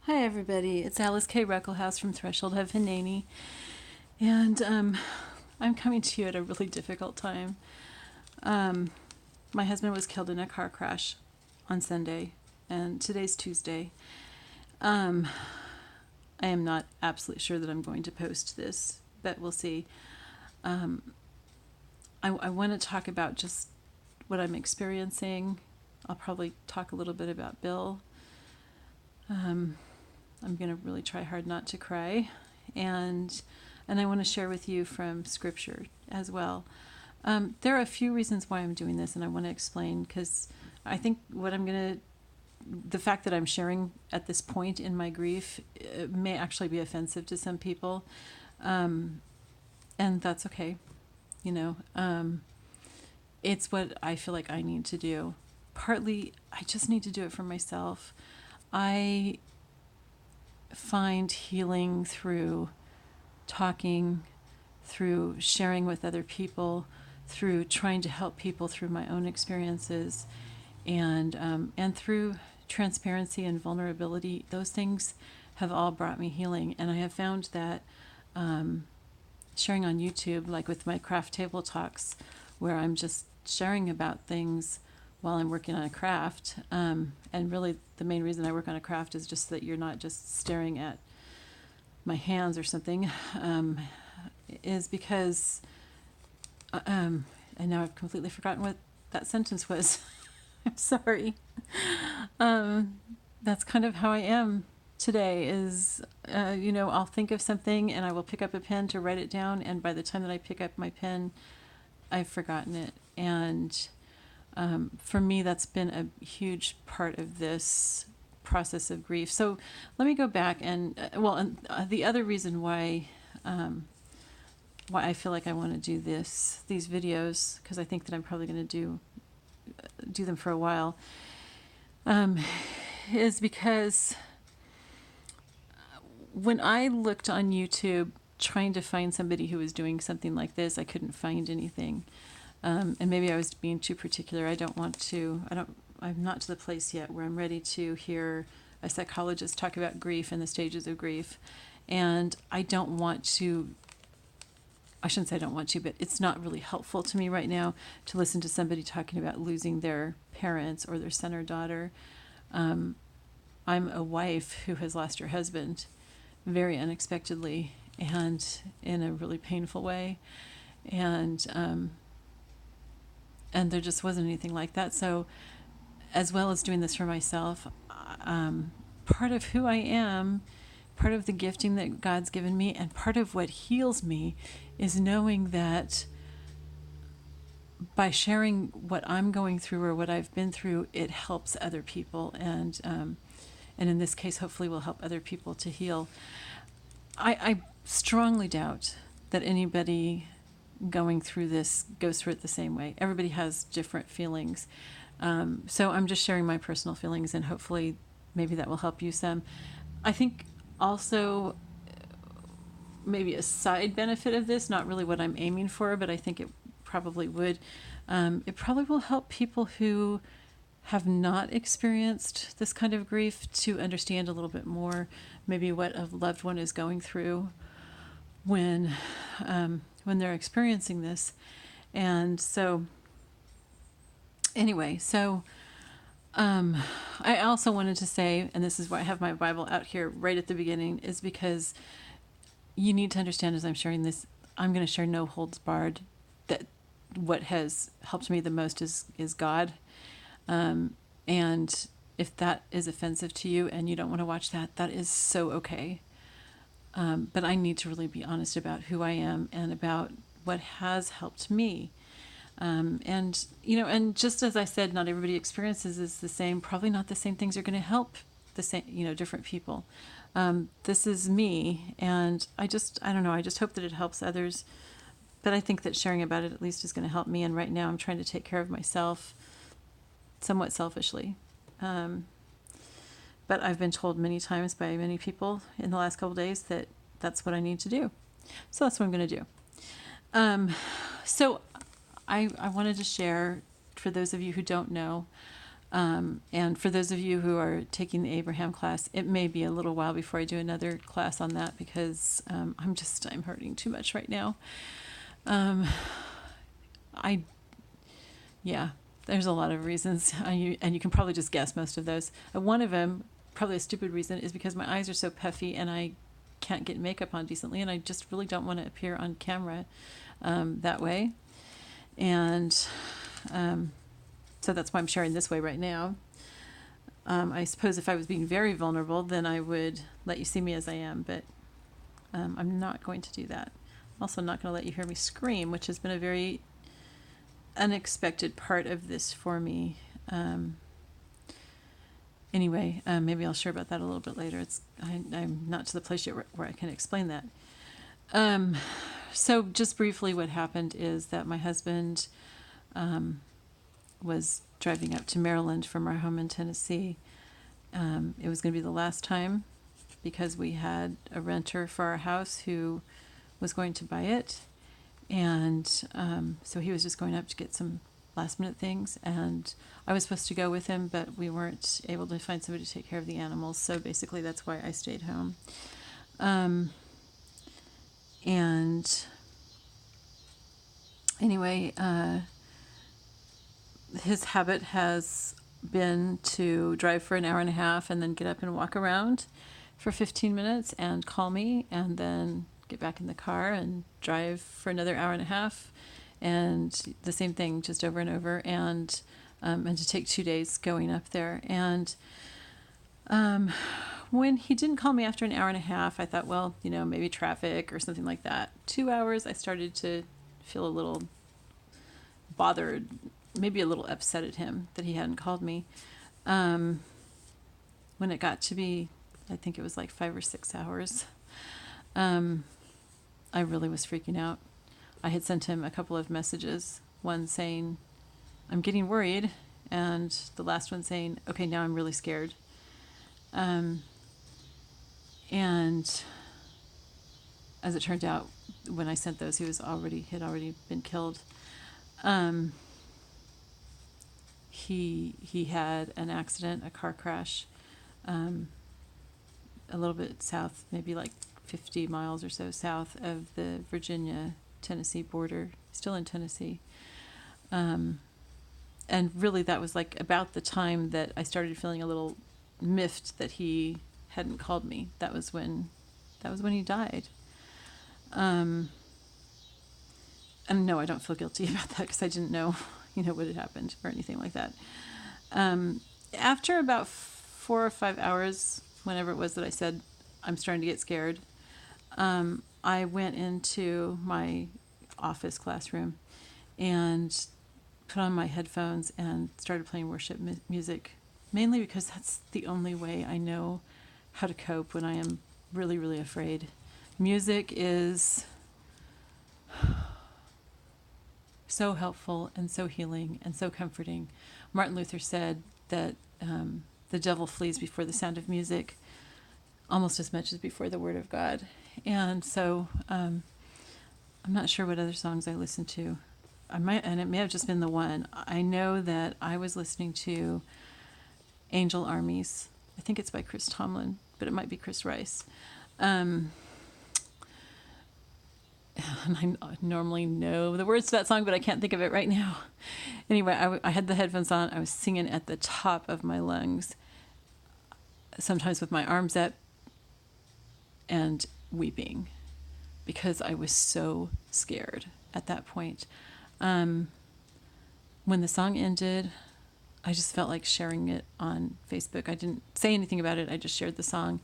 Hi everybody, it's Alyce-Kay Ruckelshaus from Threshold of Hineni, and I'm coming to you at a really difficult time. My husband was killed in a car crash on Sunday, and today's Tuesday. I am not absolutely sure that I'm going to post this, but we'll see. I want to talk about just what I'm experiencing. I'll probably talk a little bit about Bill. I'm going to really try hard not to cry, and I want to share with you from Scripture as well. There are a few reasons why I'm doing this, and I want to explain, because I think the fact that I'm sharing at this point in my grief may actually be offensive to some people, and that's okay. It's what I feel like I need to do. Partly, I just need to do it for myself. I find healing through talking, through sharing with other people, through trying to help people through my own experiences, and through transparency and vulnerability. Those things have all brought me healing, and I have found that sharing on YouTube, like with my craft table talks, where I'm just sharing about things while I'm working on a craft. And really, the main reason I work on a craft is just that you're not just staring at my hands or something, is because, and now I've completely forgotten what that sentence was. I'm sorry. That's kind of how I am today is, I'll think of something and I will pick up a pen to write it down. And by the time that I pick up my pen, I've forgotten it. And for me, that's been a huge part of this process of grief. So let me go back and the other reason why I feel like I want to do these videos, because I think that I'm probably going to do them for a while, is because when I looked on YouTube trying to find somebody who was doing something like this, I couldn't find anything. And maybe I was being too particular. I'm not to the place yet where I'm ready to hear a psychologist talk about grief and the stages of grief. And I shouldn't say I don't want to, but it's not really helpful to me right now to listen to somebody talking about losing their parents or their son or daughter. I'm a wife who has lost her husband very unexpectedly and in a really painful way. And there just wasn't anything like that. So as well as doing this for myself, part of who I am, part of the gifting that God's given me, and part of what heals me is knowing that by sharing what I'm going through or what I've been through, it helps other people. And in this case, hopefully will help other people to heal. I strongly doubt that anybody going through this goes through it the same way. Everybody has different feelings. So I'm just sharing my personal feelings, and hopefully maybe that will help you some. I think also maybe a side benefit of this, not really what I'm aiming for, but I think it probably would. It probably will help people who have not experienced this kind of grief to understand a little bit more maybe what a loved one is going through when they're experiencing this. And so anyway, I also wanted to say, and this is why I have my Bible out here right at the beginning, is because you need to understand as I'm sharing this, I'm going to share no holds barred, that what has helped me the most is God. And if that is offensive to you and you don't want to watch that, that is so okay. But I need to really be honest about who I am and about what has helped me. And just as I said, not everybody experiences is the same. Probably not the same things are going to help the same, different people. This is me, and I don't know. I just hope that it helps others. But I think that sharing about it at least is going to help me. And right now I'm trying to take care of myself somewhat selfishly. But I've been told many times by many people in the last couple of days that that's what I need to do. So that's what I'm going to do. So I wanted to share, for those of you who don't know, And for those of you who are taking the Abraham class, it may be a little while before I do another class on that because I'm hurting too much right now. There's a lot of reasons, and you can probably just guess most of those. One of them, probably a stupid reason, is because my eyes are so puffy and I can't get makeup on decently, and I just really don't want to appear on camera that way. And so that's why I'm sharing this way right now. I suppose if I was being very vulnerable, then I would let you see me as I am, but I'm not going to do that. I'm also not going to let you hear me scream, which has been a very unexpected part of this for me. Anyway, maybe I'll share about that a little bit later. I'm not to the place yet where I can explain that. So just briefly, what happened is that my husband was driving up to Maryland from our home in Tennessee. It was going to be the last time because we had a renter for our house who was going to buy it. And so he was just going up to get some last minute things. And I was supposed to go with him, but we weren't able to find somebody to take care of the animals. So basically that's why I stayed home. And anyway, his habit has been to drive for an hour and a half and then get up and walk around for 15 minutes and call me and then get back in the car and drive for another hour and a half and the same thing just over and over and to take 2 days going up there. And when he didn't call me after an hour and a half, I thought, well, maybe traffic or something like that. 2 hours, I started to feel a little bothered, maybe a little upset at him that he hadn't called me. When it got to be, I think it was like 5 or 6 hours, I really was freaking out. I had sent him a couple of messages, one saying, I'm getting worried, and the last one saying, okay, now I'm really scared. And as it turned out, when I sent those, he had already been killed. He had an accident, a car crash, a little bit south, maybe like 50 miles or so south of the Virginia-Tennessee border, still in Tennessee. And really that was like about the time that I started feeling a little miffed that he hadn't called me. That was when he died. And no, I don't feel guilty about that because I didn't know, what had happened or anything like that. After about 4 or 5 hours, whenever it was that I said, I'm starting to get scared, I went into my office classroom and put on my headphones and started playing worship music, mainly because that's the only way I know how to cope when I am really, really afraid. Music is so helpful and so healing and so comforting. Martin Luther said that the devil flees before the sound of music almost as much as before the word of God. And so I'm not sure what other songs I listened to. And it may have just been the one. I know that I was listening to Angel Armies. I think it's by Chris Tomlin, but it might be Chris Rice. And I normally know the words to that song, but I can't think of it right now. Anyway, I had the headphones on. I was singing at the top of my lungs, sometimes with my arms up and weeping because I was so scared at that point. When the song ended, I just felt like sharing it on Facebook. I didn't say anything about it. I just shared the song.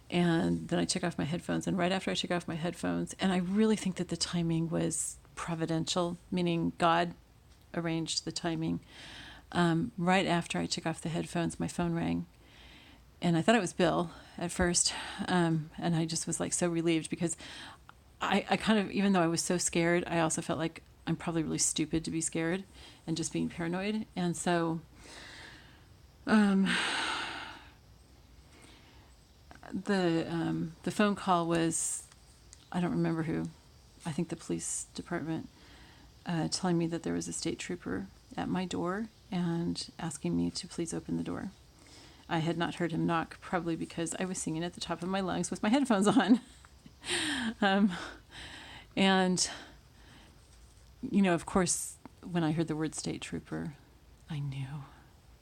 And then I took off my headphones. And right after I took off my headphones, and I really think that the timing was providential, meaning God arranged the timing. Right after I took off the headphones, my phone rang. And I thought it was Bill at first. And I just was like so relieved because I kind of, even though I was so scared, I also felt like I'm probably really stupid to be scared and just being paranoid. And so the phone call was, I don't remember who, I think the police department, telling me that there was a state trooper at my door and asking me to please open the door. I had not heard him knock, probably because I was singing at the top of my lungs with my headphones on. And, of course, when I heard the word state trooper, I knew.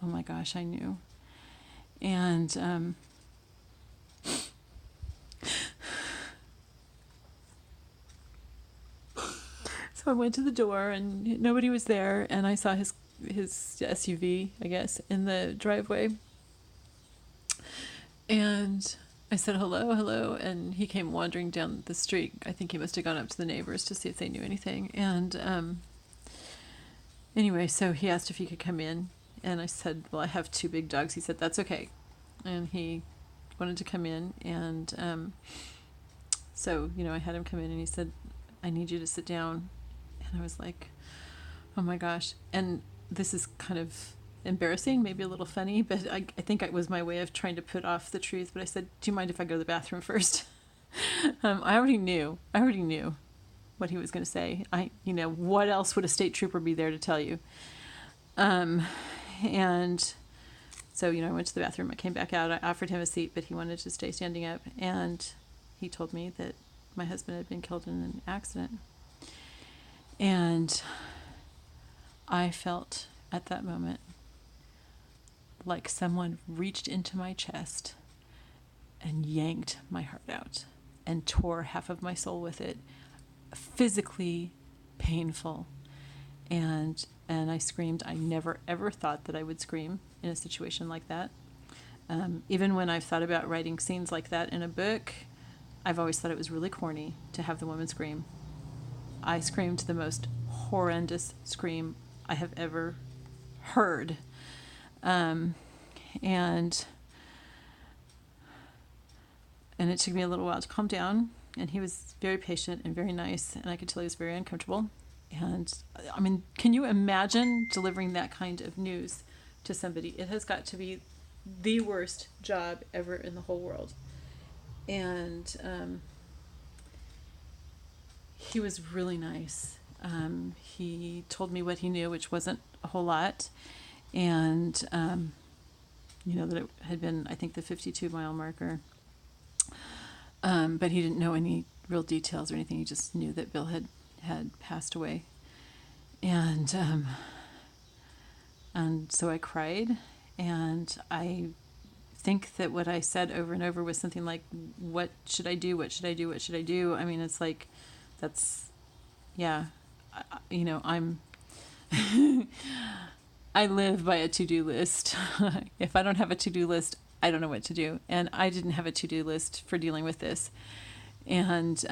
Oh my gosh, I knew. And so I went to the door and nobody was there, and I saw his SUV, I guess, in the driveway. And I said, hello, hello, and he came wandering down the street. I think he must have gone up to the neighbors to see if they knew anything. And anyway, so he asked if he could come in, and I said, well, I have 2 big dogs. He said, that's okay. And he wanted to come in, and so, I had him come in, and he said, I need you to sit down. And I was like, oh my gosh. And this is kind of embarrassing, maybe a little funny, but I think it was my way of trying to put off the truth. But I said, do you mind if I go to the bathroom first? I already knew what he was going to say. What else would a state trooper be there to tell you? And so, I went to the bathroom. I came back out. I offered him a seat, but he wanted to stay standing up. And he told me that my husband had been killed in an accident. And I felt at that moment like someone reached into my chest and yanked my heart out and tore half of my soul with it. Physically painful. And I screamed. I never, ever thought that I would scream in a situation like that. Even when I've thought about writing scenes like that in a book, I've always thought it was really corny to have the woman scream. I screamed the most horrendous scream I have ever heard. And it took me a little while to calm down, and he was very patient and very nice, and I could tell he was very uncomfortable. And I mean, can you imagine delivering that kind of news to somebody? It has got to be the worst job ever in the whole world. And he was really nice. He told me what he knew, which wasn't a whole lot. And, that it had been, I think, the 52-mile marker. But he didn't know any real details or anything. He just knew that Bill had passed away. And so I cried, and I think that what I said over and over was something like, what should I do? What should I do? What should I do? I mean, it's like, that's, yeah, I'm, I live by a to-do list. If I don't have a to-do list, I don't know what to do. And I didn't have a to-do list for dealing with this. And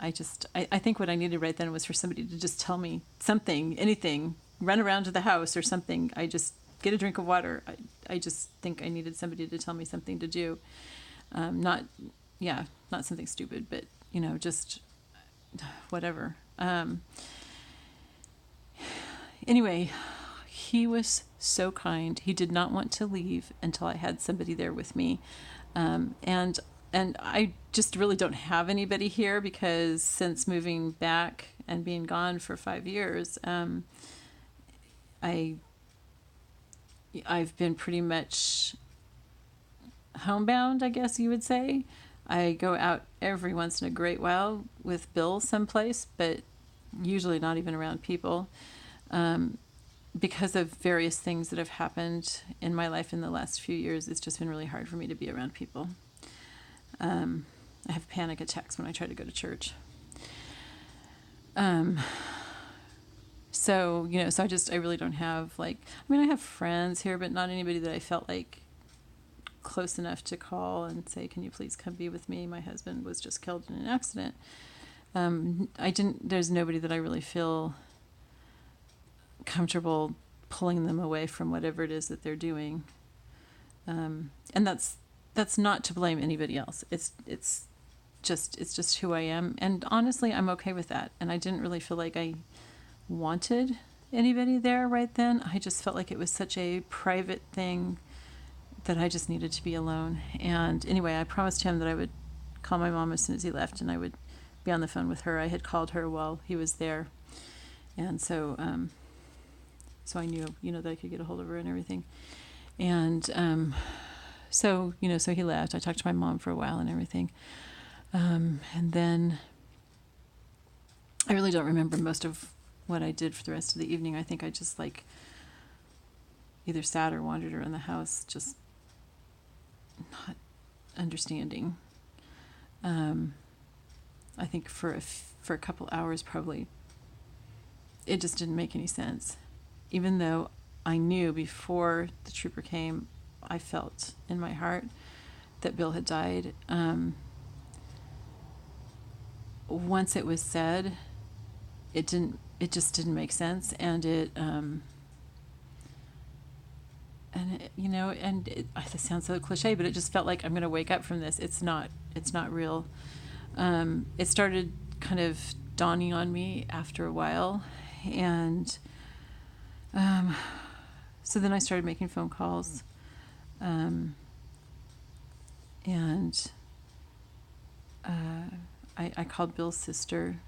I think what I needed right then was for somebody to just tell me something, anything, run around to the house or something. I just get a drink of water. I just think I needed somebody to tell me something to do. Not something stupid, but, just whatever. Anyway, he was so kind. He did not want to leave until I had somebody there with me. And I just really don't have anybody here, because since moving back and being gone for 5 years, I've been pretty much homebound, I guess you would say. I go out every once in a great while with Bill someplace, but usually not even around people, because of various things that have happened in my life in the last few years. It's just been really hard for me to be around people. I have panic attacks when I try to go to church. So I really don't have I have friends here, but not anybody that I felt like close enough to call and say, can you please come be with me? My husband was just killed in an accident. There's nobody that I really feel comfortable pulling them away from whatever it is that they're doing. And that's not to blame anybody else. It's just who I am. And honestly, I'm okay with that. And I didn't really feel like I wanted anybody there right then. I just felt like it was such a private thing that I just needed to be alone. And anyway, I promised him that I would call my mom as soon as he left, and I would be on the phone with her. I had called her while he was there. And so So I knew, that I could get a hold of her and everything. And so he left. I talked to my mom for a while and everything. And then I really don't remember most of what I did for the rest of the evening. I think I just either sat or wandered around the house, just not understanding. I think for a couple hours probably, it just didn't make any sense. Even though I knew before the trooper came, I felt in my heart that Bill had died. Once it was said, it just didn't make sense, and it sounds so cliche, but it just felt like I'm going to wake up from this. It's not real. It started kind of dawning on me after a while, and so then I started making phone calls, and I called Bill's sister,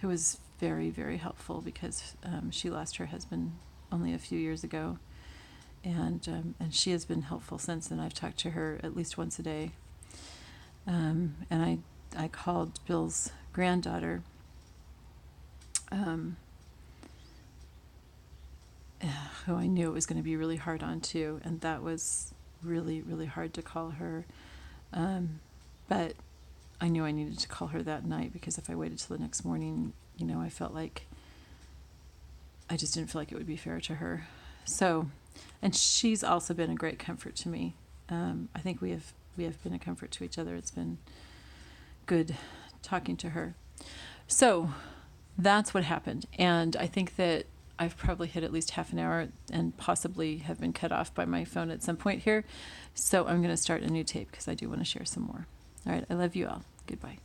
who was very, very helpful because she lost her husband only a few years ago, and she has been helpful since. And I've talked to her at least once a day. And I called Bill's granddaughter, who I knew it was going to be really hard on too, and that was really, really hard to call her. But I knew I needed to call her that night, because if I waited till the next morning, I felt like I just didn't feel like it would be fair to her. So, and she's also been a great comfort to me. I think we have been a comfort to each other. It's been good talking to her. So that's what happened. And I think that I've probably hit at least half an hour and possibly have been cut off by my phone at some point here. So I'm going to start a new tape because I do want to share some more. All right. I love you all. Goodbye.